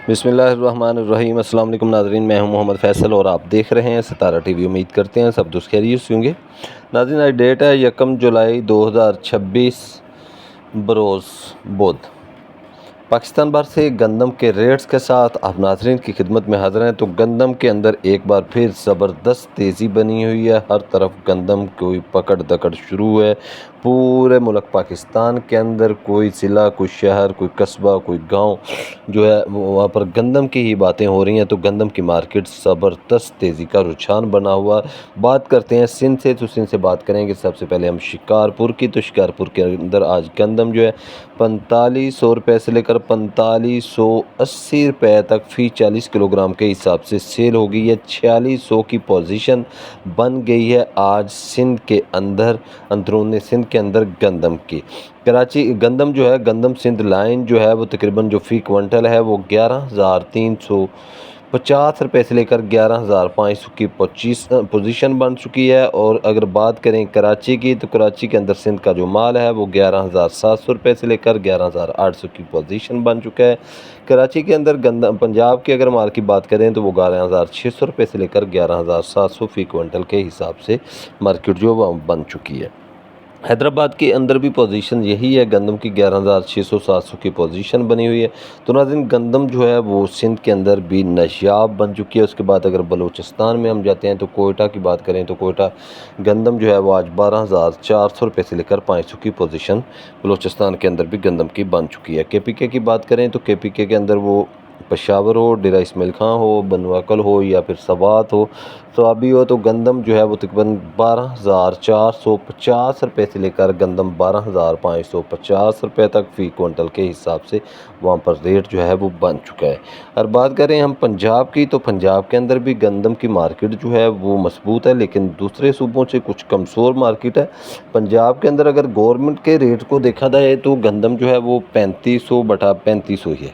बिस्मिल्लाहिर्रहमानिर्रहीम। अस्सलाम वालेकुम नाज़रीन, मैं हूं मोहम्मद फ़ैसल और आप देख रहे हैं सितारा टीवी। उम्मीद करते हैं सब दोस्त खैरियत से होंगे। नाज़रीन, आज डेट है 1 जुलाई 2026 बरोज़ बुध। पाकिस्तान भर से गंदम के रेट्स के साथ आप नाज़रीन की खिदमत में हाज़िर हैं। तो गंदम के अंदर एक बार फिर ज़बरदस्त तेज़ी बनी हुई है। हर तरफ गंदम कोई पकड़ दकड़ शुरू है। पूरे मुल्क पाकिस्तान के अंदर कोई ज़िला, कोई शहर, कोई कस्बा, कोई गांव जो है वहाँ पर गंदम की ही बातें हो रही हैं। तो गंदम की मार्केट ज़बरदस्त तेज़ी का रुझान बना हुआ। बात करते हैं सिंध से, तो सिंध से बात करेंगे सबसे पहले हम शिकारपुर की। तो शिकारपुर के अंदर आज गंदम जो है 4500 रुपये से लेकर 4580 रुपये तक फ़ी 40 किलोग्राम के हिसाब से सेल हो गई है। 4600 की पोजीशन बन गई है आज सिंध के अंदर, अंदरूनी सिंध के अंदर गंदम की। कराची गंदम जो है, गंदम सिंध लाइन जो है वो तकरीबन जो फ़ी क्विंटल है वो 11,350 रुपये से लेकर 11,500 की पोजीशन बन चुकी है। और अगर बात करें कराची की, तो कराची के अंदर सिंध का जो माल है वो 11,700 रुपये से लेकर 11,800 की पोजीशन बन चुका है। कराची के अंदर गंदम पंजाब के अगर माल की बात करें तो वो 11,600 रुपये से लेकर 11,700 फ़ी क्विंटल के हिसाब से मार्केट जो बन चुकी है। हैदराबाद के अंदर भी पोजीशन यही है, गंदम की 11,600-700 की पोजीशन बनी हुई है। तो नाज़रीन, गंदम जो है वो सिंध के अंदर भी नशियाब बन चुकी है। उसके बाद अगर बलूचिस्तान में हम जाते हैं तो कोयटा की बात करें तो कोयटा गंदम जो है वो आज 12,400 रुपये से लेकर 500 की पोजीशन बलूचिस्तान के अंदर भी गंदम की बन चुकी है। KPK की बात करें तो KPK के अंदर वो पेशावर हो, डेरा इस्माइल खां हो, बनवाकल हो या फिर सवात हो, स्वाबी हो, तो गंदम जो है वो तकरीबन 12,450 रुपये से लेकर गंदम 12,550 रुपये तक फ़ी क्विंटल के हिसाब से वहाँ पर रेट जो है वो बन चुका है। और बात करें हम पंजाब की, तो पंजाब के अंदर भी गंदम की मार्केट जो है वो मजबूत है, लेकिन दूसरे सूबों से कुछ कमज़ोर मार्केट है। पंजाब के अंदर अगर गवर्नमेंट के रेट को देखा जाए तो गंदम जो है वो 3500/3500 ही है,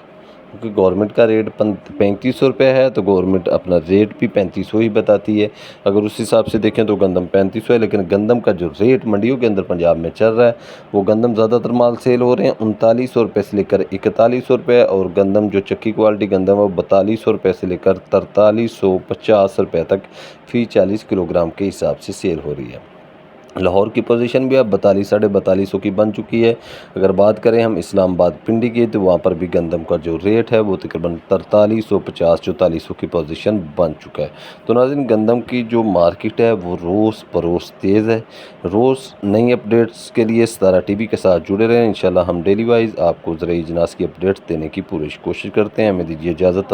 क्योंकि गवर्नमेंट का रेट 3500 रुपये है, तो गवर्नमेंट अपना रेट भी 3500 ही बताती है। अगर उस हिसाब से देखें तो गंदम 3500 है, लेकिन गंदम का जो रेट मंडियों के अंदर पंजाब में चल रहा है वो गंदम ज़्यादातर माल सेल हो रहे हैं 3900 रुपये से लेकर 4100 रुपये, और गंदम जो चक्की क्वालिटी गंदम है वो 4200 रुपये से लेकर 4350 रुपये तक फ़ी 40 किलोग्राम के हिसाब से सेल हो रही है। लाहौर की पोजीशन भी अब 42-4250 की बन चुकी है। अगर बात करें हम इस्लामाबाद पिंडी की, तो वहाँ पर भी गंदम का जो रेट है वो तकरीबन 4350-4400 की पोजीशन बन चुका है। तो नाज़रीन, गंदम की जो मार्केट है वो रोज़ बरोज़ तेज़ है। रोज़ नई अपडेट्स के लिए सितारा टीवी के साथ जुड़े रहें। इंशाल्लाह हम डेली वाइज आपको ज़राए इजनास की अपडेट्स देने की पूरी कोशिश करते हैं। हमें दीजिए इजाज़त।